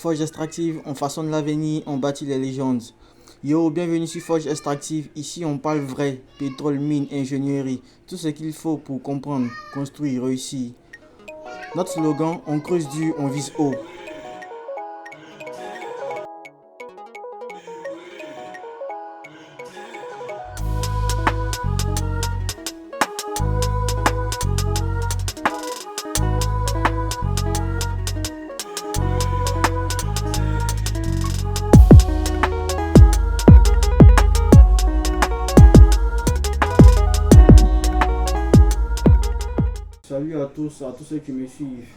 Forge Extractive, on façonne l'avenir, on bâtit les légendes. Yo, bienvenue sur Forge Extractive. Ici, on parle vrai, pétrole, mine, ingénierie, tout ce qu'il faut pour comprendre, construire, réussir. Notre slogan, on creuse dur, on vise haut. Salut à tous ceux qui me suivent.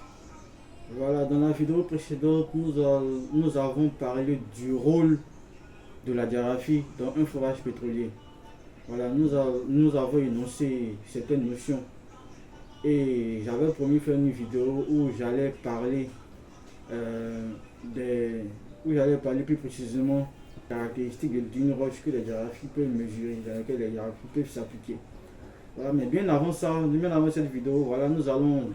Voilà, dans la vidéo précédente, nous avons parlé du rôle de la diagraphie dans un forage pétrolier. Voilà, nous avons énoncé certaines notions et j'avais promis de faire une vidéo où j'allais parler plus précisément des caractéristiques d'une roche que les diagraphies peuvent mesurer, dans laquelle les diagraphies peuvent s'appliquer. Voilà, mais bien avant cette vidéo, voilà, nous allons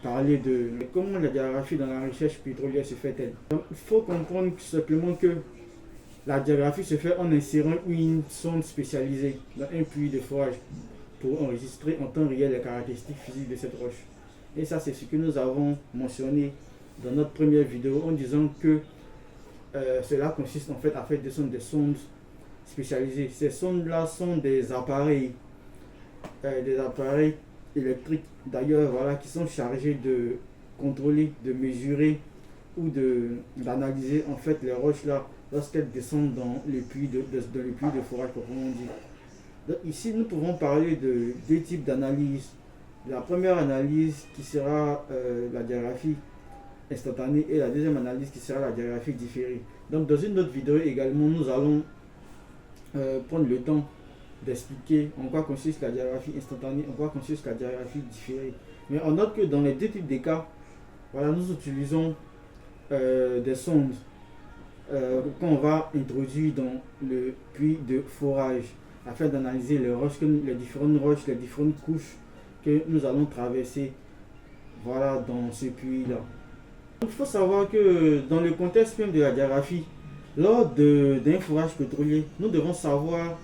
parler de comment la diagraphie dans la recherche pétrolière se fait-elle. Donc, il faut comprendre simplement que la diagraphie se fait en insérant une sonde spécialisée dans un puits de forage pour enregistrer en temps réel les caractéristiques physiques de cette roche. Et ça, c'est ce que nous avons mentionné dans notre première vidéo en disant que cela consiste en fait à faire des sondes spécialisées. Ces sondes-là sont des appareils électriques d'ailleurs, voilà, qui sont chargés de contrôler, de mesurer ou d'analyser en fait les roches là lorsqu'elles descendent dans le puits de forage proprement dit. Donc ici nous pouvons parler de deux types d'analyse. La première analyse qui sera la diagraphie instantanée et la deuxième analyse qui sera la diagraphie différée. Donc dans une autre vidéo également nous allons prendre le temps d'expliquer en quoi consiste la diagraphie instantanée, en quoi consiste la diagraphie différée. Mais on note que dans les deux types de cas, voilà, nous utilisons des sondes qu'on va introduire dans le puits de forage afin d'analyser les différentes roches, les différentes couches que nous allons traverser, voilà, dans ce puits-là. Il faut savoir que dans le contexte même de la diagraphie, lors d'un forage pétrolier, nous devons savoir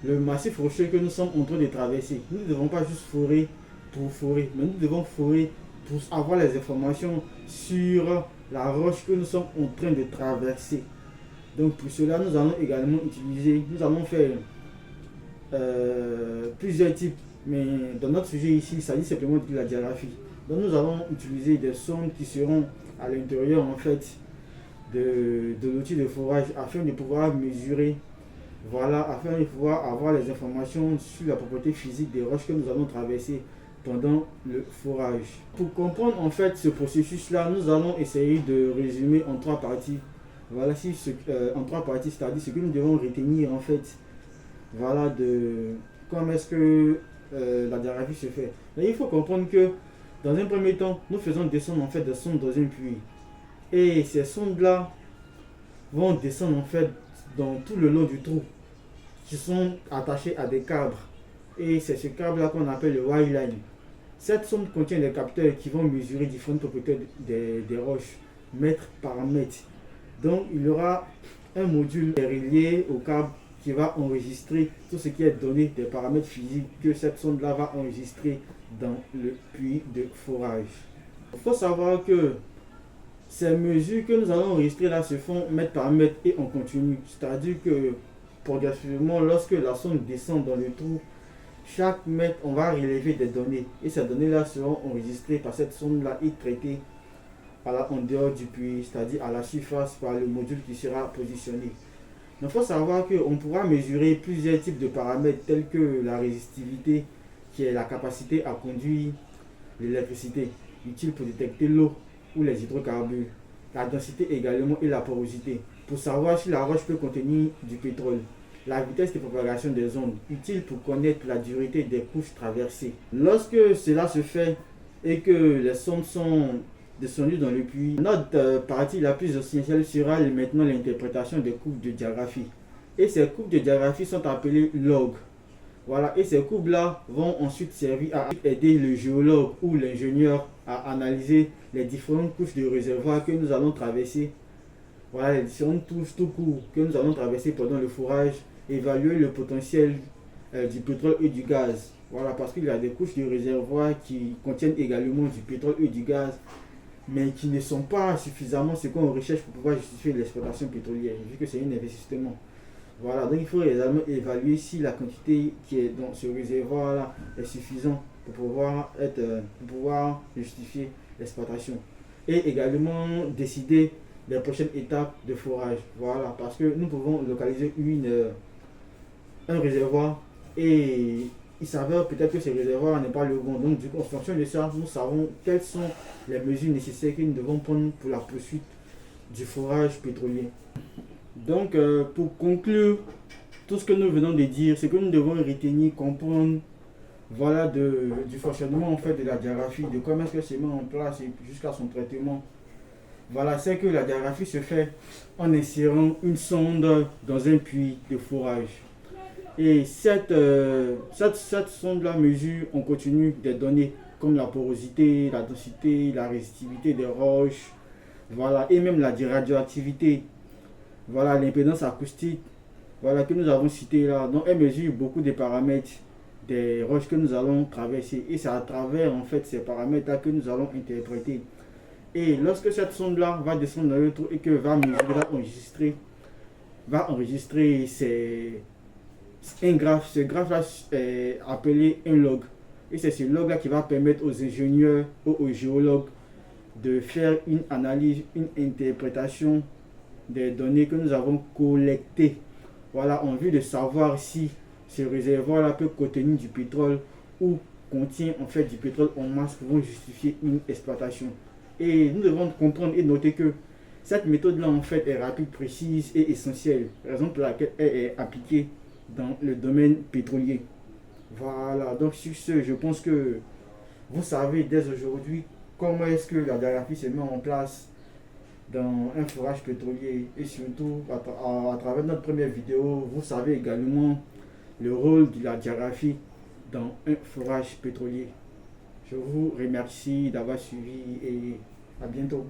le massif rocheux que nous sommes en train de traverser. Nous ne devons pas juste forer pour forer, mais nous devons forer pour avoir les informations sur la roche que nous sommes en train de traverser. Donc pour cela, nous allons également nous allons faire plusieurs types, mais dans notre sujet ici, il s'agit simplement de la diagraphie. Donc nous allons utiliser des sondes qui seront à l'intérieur en fait de l'outil de forage afin de pouvoir mesurer, voilà, afin de pouvoir avoir les informations sur la propriété physique des roches que nous allons traverser pendant le forage. Pour comprendre en fait ce processus là, nous allons essayer de résumer en trois parties. Voilà, en trois parties, c'est-à-dire ce que nous devons retenir en fait, voilà, de comment est-ce que la diagraphie se fait. Mais il faut comprendre que dans un premier temps, nous faisons descendre en fait des sondes dans un puits. Et ces sondes là vont descendre en fait dans tout le long du trou, qui sont attachés à des câbles. Et c'est ce câble là qu'on appelle le wireline. Cette sonde contient des capteurs qui vont mesurer différentes propriétés des roches, mètre par mètre. Donc il y aura un module relié au câble qui va enregistrer tout ce qui est donné des paramètres physiques que cette sonde là va enregistrer dans le puits de forage. Il faut savoir que ces mesures que nous allons enregistrer là se font mètre par mètre et en continu. C'est-à-dire que progressivement, lorsque la sonde descend dans le trou, chaque mètre, on va relever des données. Et ces données-là seront enregistrées par cette sonde-là et traitées en dehors du puits, c'est-à-dire à la surface par le module qui sera positionné. Il faut savoir qu'on pourra mesurer plusieurs types de paramètres tels que la résistivité, qui est la capacité à conduire l'électricité, utile pour détecter l'eau ou les hydrocarbures, la densité également et la porosité, pour savoir si la roche peut contenir du pétrole, la vitesse de propagation des ondes, utile pour connaître la dureté des couches traversées. Lorsque cela se fait et que les sondes sont descendues dans le puits, notre partie la plus essentielle sera maintenant l'interprétation des courbes de diagraphie. Et ces courbes de diagraphie sont appelées log. Voilà, et ces courbes-là vont ensuite servir à aider le géologue ou l'ingénieur à analyser les différentes couches de réservoir que nous allons traverser Voilà les différentes touches tout court que nous allons traverser pendant le forage, évaluer le potentiel du pétrole et du gaz. Voilà, parce qu'il y a des couches de réservoirs qui contiennent également du pétrole et du gaz, mais qui ne sont pas suffisamment ce qu'on recherche pour pouvoir justifier l'exploitation pétrolière, vu que c'est un investissement. Voilà, donc il faut également évaluer si la quantité qui est dans ce réservoir-là est suffisante pour pouvoir justifier l'exploitation. Et également décider des prochaines étapes de forage. Voilà, parce que nous pouvons localiser un réservoir et il s'avère peut-être que ce réservoir n'est pas le bon. Donc, du coup, en fonction de ça, nous savons quelles sont les mesures nécessaires que nous devons prendre pour la poursuite du forage pétrolier. Donc, pour conclure tout ce que nous venons de dire, c'est que nous devons retenir, comprendre, voilà, du fonctionnement en fait de la diagraphie, de comment est-ce que c'est mis en place et jusqu'à son traitement. Voilà, c'est que la diagraphie se fait en insérant une sonde dans un puits de forage. Et cette sonde-là mesure en continu des données comme la porosité, la densité, la résistivité des roches, voilà, et même la radioactivité, voilà, l'impédance acoustique, voilà, que nous avons cité là. Donc elle mesure beaucoup de paramètres des roches que nous allons traverser. Et c'est à travers en fait ces paramètres-là que nous allons interpréter. Et lorsque cette sonde-là va descendre dans le trou et que va mesurer, va enregistrer un graphe. Ce graphe-là est appelé un log. Et c'est ce log-là qui va permettre aux ingénieurs ou aux géologues de faire une analyse, une interprétation des données que nous avons collectées. Voilà, en vue de savoir si ce réservoir-là peut contenir du pétrole ou contient en fait du pétrole en masse pouvant justifier une exploitation. Et nous devons comprendre et noter que cette méthode-là en fait est rapide, précise et essentielle, raison pour laquelle elle est appliquée dans le domaine pétrolier. Voilà, donc sur ce, je pense que vous savez dès aujourd'hui comment est-ce que la diagraphie se met en place dans un forage pétrolier et surtout à travers notre première vidéo, vous savez également le rôle de la diagraphie dans un forage pétrolier. Je vous remercie d'avoir suivi et à bientôt.